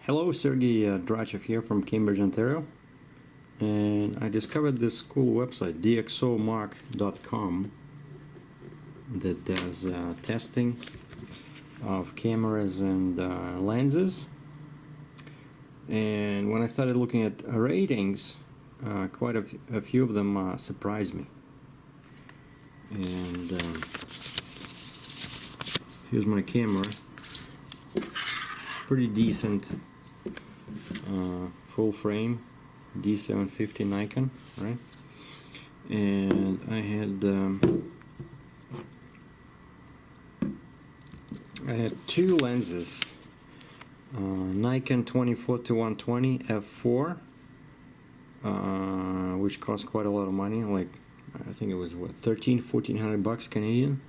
Hello, Sergei DRATCHEV here from Cambridge, Ontario, and I discovered this cool website, DxOMark.com, that does testing of cameras and lenses. And when I started looking at ratings, quite a few of them surprised me. And here's my camera, pretty decent. Full frame D750 Nikon, right? And I had two lenses, Nikon 24-120 f4, which cost quite a lot of money, like I think it was what, $1,400 bucks Canadian.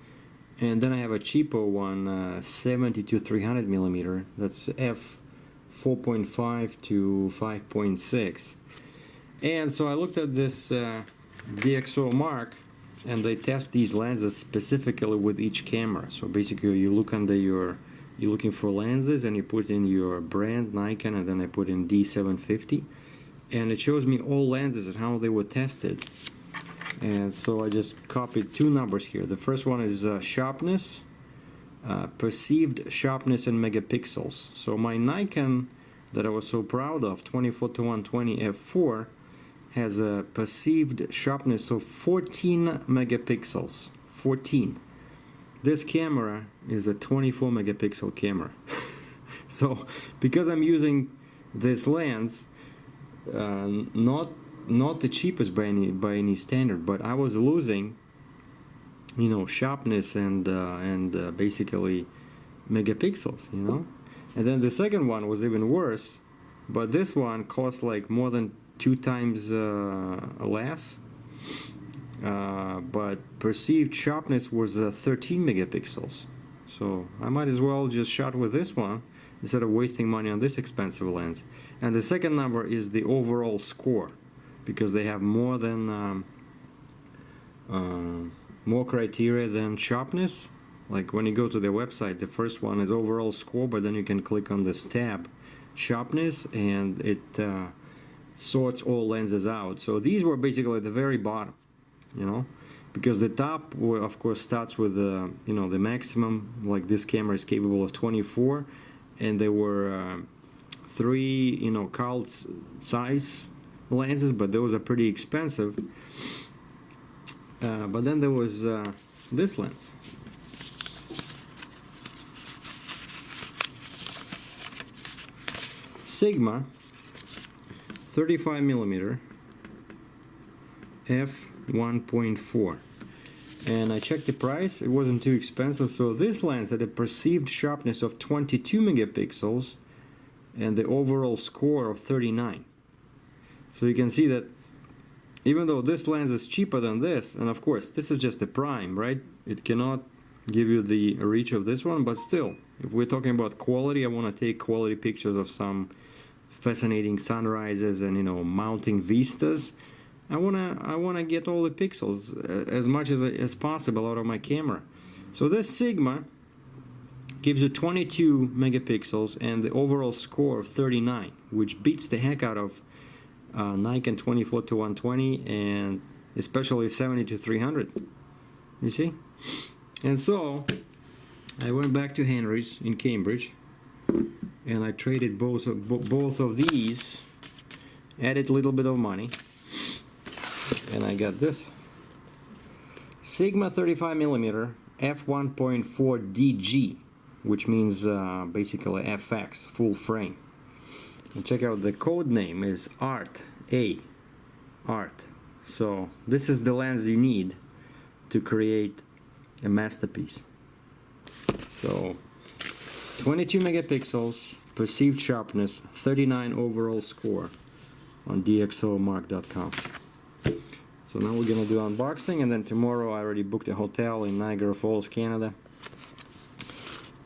And then I have a cheaper one, 70-300 millimeter. That's f 4.5 to 5.6. And so I looked at this DxOMark, and they test these lenses specifically with each camera. So basically you look under you're looking for lenses, and you put in your brand Nikon, and then I put in D750, and it shows me all lenses and how they were tested. And so I just copied two numbers here. The first one is sharpness, perceived sharpness in megapixels. So my Nikon that I was so proud of, 24-120 f4, has a perceived sharpness of 14 megapixels. 14. This camera is a 24 megapixel camera. So because I'm using this lens, not the cheapest by any standard, but I was losing, you know, sharpness and basically megapixels, you know. And then the second one was even worse, but this one cost like more than 2 times less, but perceived sharpness was 13 megapixels. So I might as well just shot with this one instead of wasting money on this expensive lens. And the second number is the overall score, because they have more than more criteria than sharpness. Like when you go to their website, the first one is overall score, but then you can click on this tab, sharpness, and it sorts all lenses out. So these were basically at the very bottom, you know, because the top, of course, starts with you know, the maximum. Like this camera is capable of 24, and there were 3, you know, Carl size lenses, but those are pretty expensive. But then there was this lens. Sigma 35 millimeter f1.4, and I checked the price. It wasn't too expensive. So this lens had a perceived sharpness of 22 megapixels and the overall score of 39. So you can see that even though this lens is cheaper than this, and of course this is just a prime, right? It cannot give you the reach of this one, but still, if we're talking about quality, I want to take quality pictures of some fascinating sunrises and, you know, mounting vistas. I wanna get all the pixels as much as possible out of my camera. So this Sigma gives you 22 megapixels and the overall score of 39, which beats the heck out of Nikon 24-120 and especially 70-300. You see? And so I went back to Henry's in Cambridge, and I traded both of these, added a little bit of money, and I got this Sigma 35 millimeter f1.4 DG, which means basically FX, full frame. And check out, the code name is ART. So this is the lens you need to create a masterpiece. So 22 megapixels, perceived sharpness, 39 overall score on DxOMark.com. So now we're gonna do unboxing, and then tomorrow I already booked a hotel in Niagara Falls, Canada.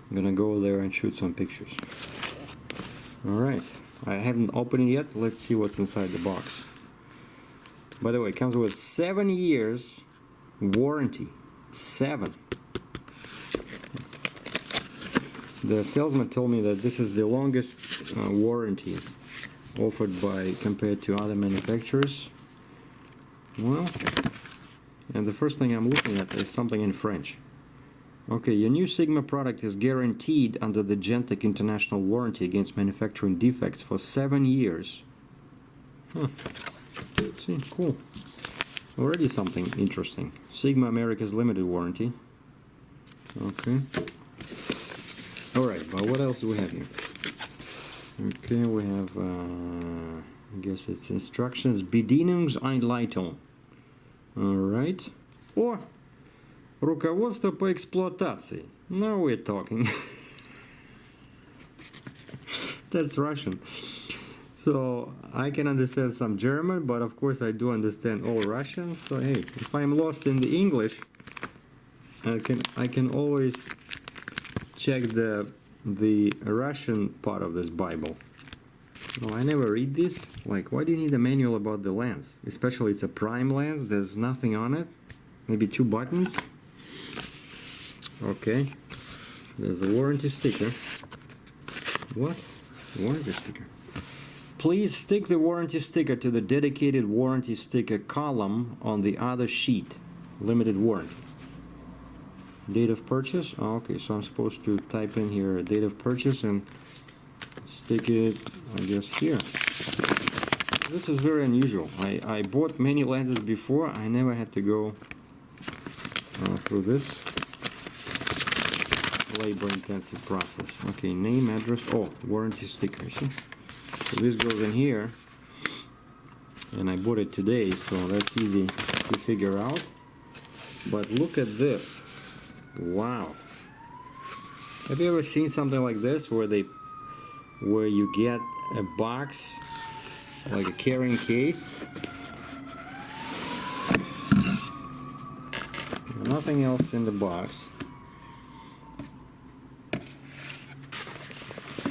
I'm gonna go there and shoot some pictures. Alright, I haven't opened it yet. Let's see what's inside the box. By the way, it comes with 7 years warranty. 7. the salesman told me that this is the longest warranty offered by compared to other manufacturers. Well, and the first thing I'm looking at is something in French. Okay, your new Sigma product is guaranteed under the Gentek International Warranty against manufacturing defects for 7 years. Huh. See, cool. Already something interesting. Sigma America's limited warranty. Okay. Alright, but what else do we have here? Okay, we have, I guess it's instructions. Bedienungseinleitung. Alright. О! Руководство по эксплуатации. Now we're talking. That's Russian. So I can understand some German, but of course I do understand all Russian. So hey, if I'm lost in the English, I can always check the Russian part of this Bible. No, I never read this. Like, why do you need a manual about the lens? Especially it's a prime lens. There's nothing on it. Maybe 2 buttons. Okay. There's a warranty sticker. What? Warranty sticker. Please stick the warranty sticker to the dedicated warranty sticker column on the other sheet. Limited warranty. Date of purchase. Oh, okay, so I'm supposed to type in here date of purchase and stick it, I guess, here. This is very unusual. I bought many lenses before. I never had to go through this labor-intensive process. Okay, name, address. Oh, warranty sticker. See? So this goes in here, and I bought it today, so that's easy to figure out. But look at this. Wow. Have you ever seen something like this where you get a box, like a carrying case? Nothing else in the box.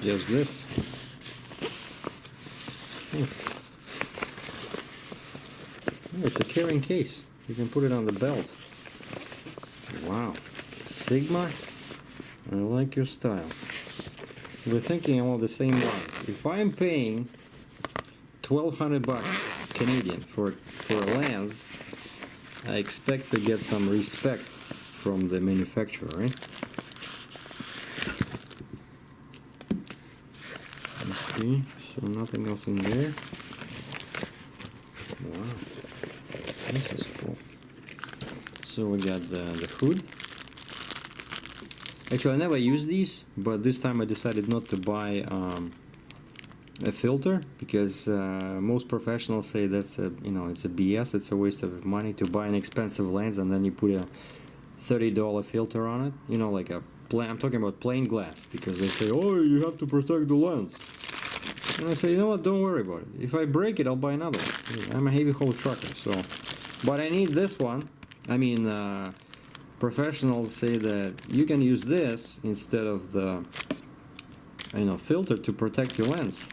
Just this. Oh, it's a carrying case. You can put it on the belt. Wow. Sigma, I like your style. We're thinking all the same lines. If I'm paying 1,200 bucks Canadian for a lens, I expect to get some respect from the manufacturer, right? Okay, so nothing else in there. Wow, this is cool. So we got the hood. Actually, I never use these, but this time I decided not to buy a filter because most professionals say that's it's a BS. It's a waste of money to buy an expensive lens and then you put a $30 filter on it. You know, like I'm talking about plain glass, because they say, oh, you have to protect the lens. And I say, you know what? Don't worry about it. If I break it, I'll buy another one. I'm a heavy haul trucker, so. But I need this one. I mean, professionals say that you can use this instead of the filter to protect your lens,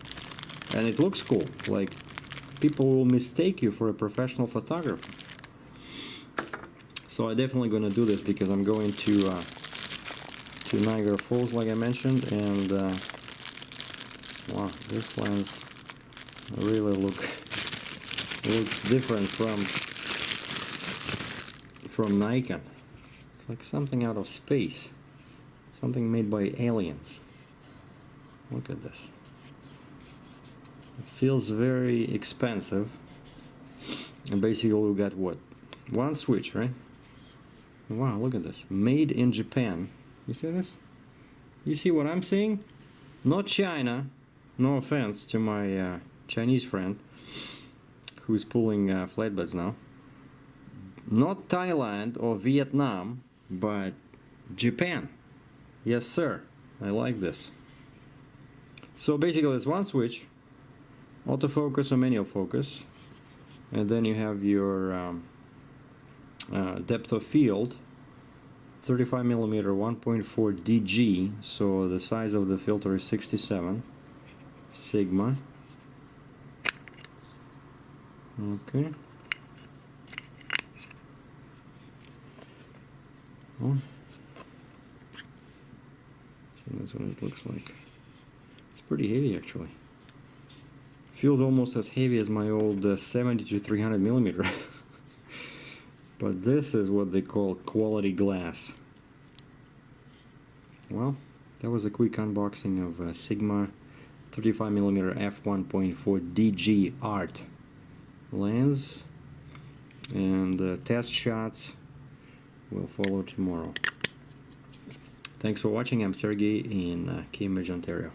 and it looks cool. Like, people will mistake you for a professional photographer. So I'm definitely going to do this because I'm going to Niagara Falls, like I mentioned, and wow, this lens really looks different from Nikon. Like something out of space, something made by aliens. Look at this. It feels very expensive, and basically we got what? One switch, right? Wow, look at this. Made in Japan. You see this? You see what I'm saying? Not China. No offense to my Chinese friend who's pulling flatbeds now. Not Thailand or Vietnam, but Japan. Yes, sir. I like this. So basically it's one switch, autofocus or manual focus, and then you have your depth of field, 35mm 1.4 DG, so the size of the filter is 67 Sigma. Okay. Oh. And that's what it looks like. It's pretty heavy actually. Feels almost as heavy as my old 70 to 300 millimeter. But this is what they call quality glass. Well, that was a quick unboxing of Sigma 35mm f1.4 DG Art lens, and test shots will follow tomorrow. Thanks for watching. I'm Sergei in Cambridge, Ontario.